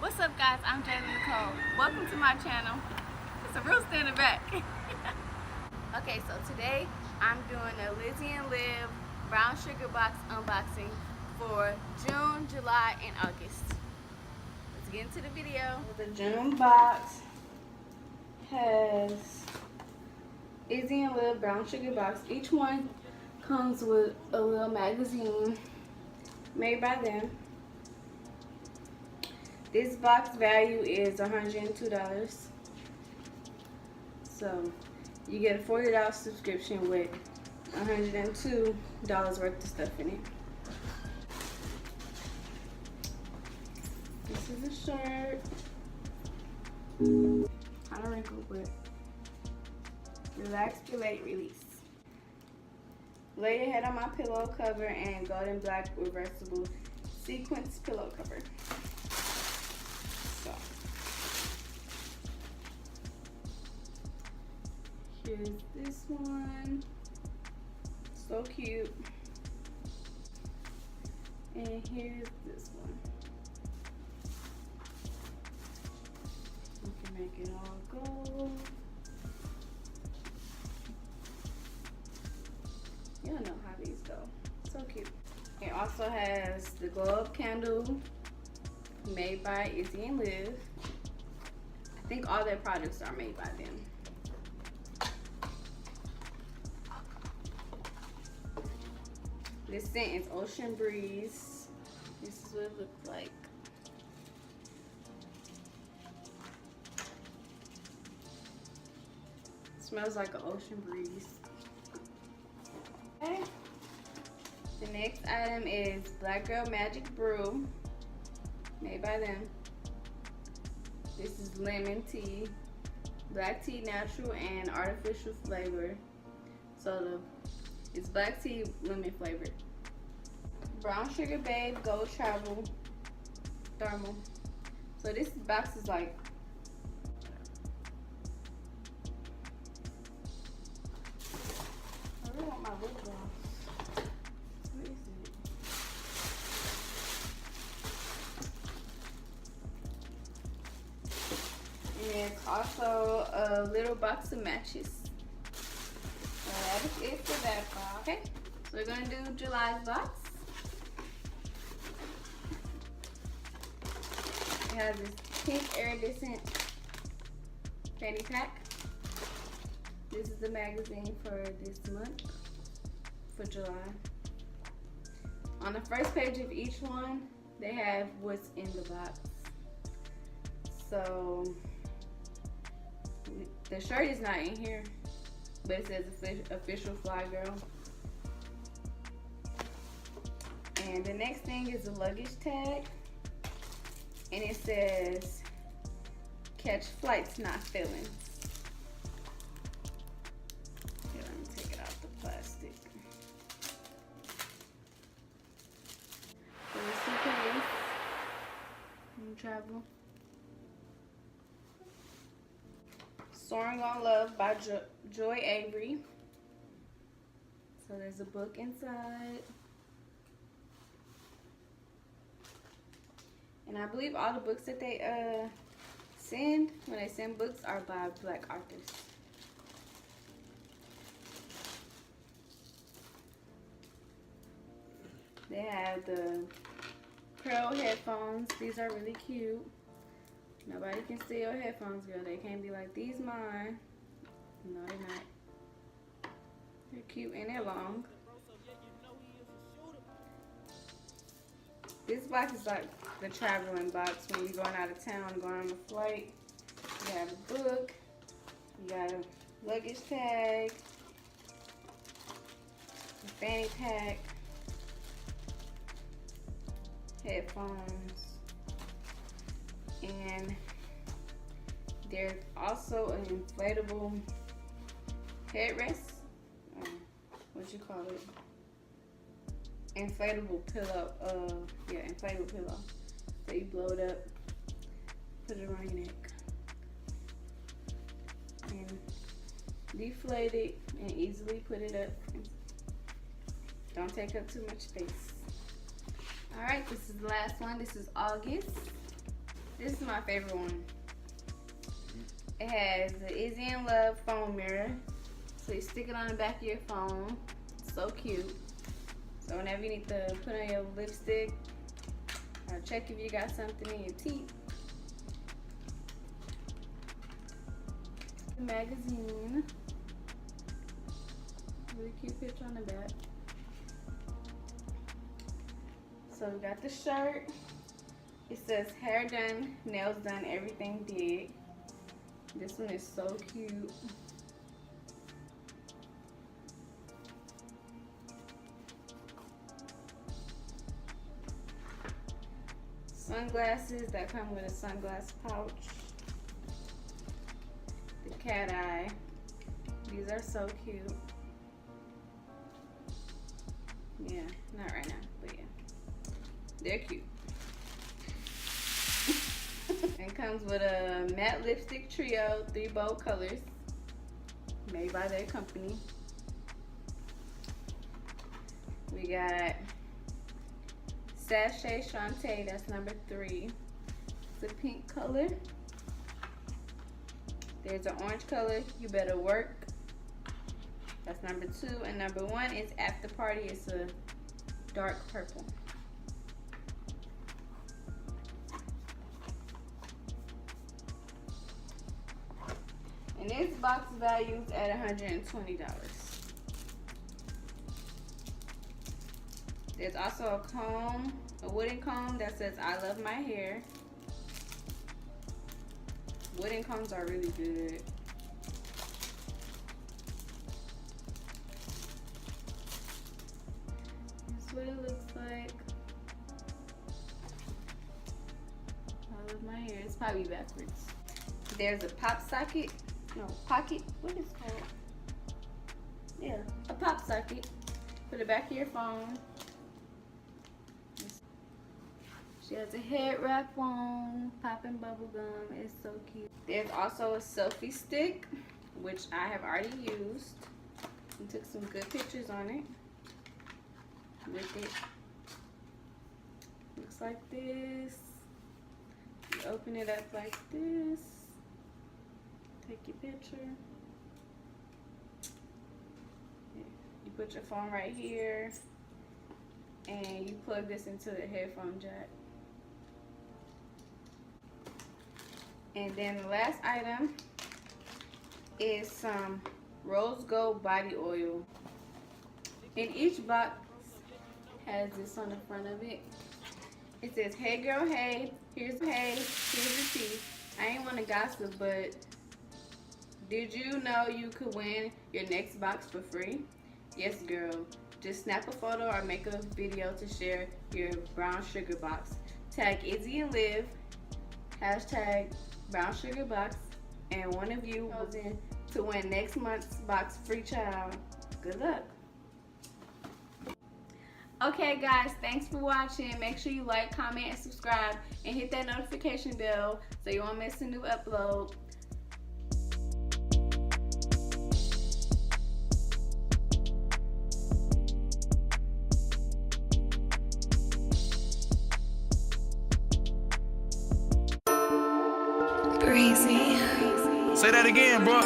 What's up, guys? I'm Jaylaanicolee. Welcome to my channel. It's a real standing back. Okay, so today I'm doing a Lizzie and Liv brown sugar box unboxing for June, July, and August. Let's get into the video. The June box has Izzy and Liv brown sugar box. Each one comes with a little magazine made by them. This box value is $102. So you get a $40 subscription with $102 worth of stuff in it. This is a shirt. Kind of wrinkled, but relax, relate, release. Lay your head on my pillow cover and golden black reversible sequence pillow cover. So here's this one. So cute. And here's this one. You can make it all gold. You don't know how these go. So cute. It also has the glow up candle made by Izzy and Liv. I think all their products are made by them. This scent is Ocean Breeze. This is what it looks like. It smells like an ocean breeze. Okay. The next item is Black Girl Magic Brew, made by them. This is lemon tea, black tea, natural and artificial flavor. So it's black tea, lemon flavored. Brown Sugar Babe Gold Travel Thermal. So this box is like, I really want my lip gloss. Where is it? And it's also a little box of matches. That is it for that box. Okay, so we're gonna do July's box. It has this pink iridescent fanny pack. This is the magazine for this month, for July. On the first page of each one, they have what's in the box. So the shirt is not in here, but it says official Fly Girl. And the next thing is a luggage tag, and it says catch flights, not feelings. Here, let me take it out the plastic. So the suitcase and travel. Soaring on Love by Joy Avery. So there's a book inside. And I believe all the books that they send, when they send books, are by Black authors. They have the Pearl headphones. These are really cute. Nobody can steal headphones, girl. They can't be like, these mine. No, they're not. They're cute and they're long. This box is like the traveling box when you're going out of town, going on a flight. You have a book. You got a luggage tag. A fanny pack. Headphones. And there's also an inflatable headrest. What you call it? Inflatable pillow. Yeah, inflatable pillow. So you blow it up, put it around your neck, and deflate it, and easily put it up. Don't take up too much space. Alright, this is the last one. This is August. This is my favorite one. It has the Izzy and Love phone mirror. So you stick it on the back of your phone. It's so cute. So whenever you need to put on your lipstick or check if you got something in your teeth. The magazine. Really cute picture on the back. So we got the shirt. It says hair done, nails done, everything did. This one is so cute. Sunglasses that come with a sunglass pouch. The cat eye. These are so cute. Yeah, not right now, but yeah. They're cute. And comes with a matte lipstick trio, 3 bold colors. Made by their company. We got Sachet Shantae, that's number 3. It's a pink color. There's an orange color, You Better Work. That's number 2. And number 1 is After Party. It's a dark purple. And this box values at $120. There's also a comb, a wooden comb that says I love my hair. Wooden combs are really good. That's what it looks like. I love my hair. It's probably backwards. There's a pop socket. No, pocket. What is it called? Yeah, a pop socket. Put it back of your phone. She has a head wrap on, popping bubble gum. It's so cute. There's also a selfie stick, which I have already used. And took some good pictures on it. With it. Looks like this. You open it up like this. Take your picture. You put your phone right here. And you plug this into the headphone jack. And then the last item is some rose gold body oil. And each box has this on the front of it. It says, hey girl, hey, here's the tea. I ain't want to gossip, but did you know you could win your next box for free? Yes, girl. Just snap a photo or make a video to share your brown sugar box. Tag Izzy and Liv, hashtag brown sugar box, and one of you goes in to win next month's box free, child. Good luck. Okay guys, thanks for watching. Make sure you like, comment, and subscribe, and hit that notification bell so you won't miss a new upload. Crazy. Say that again, bro.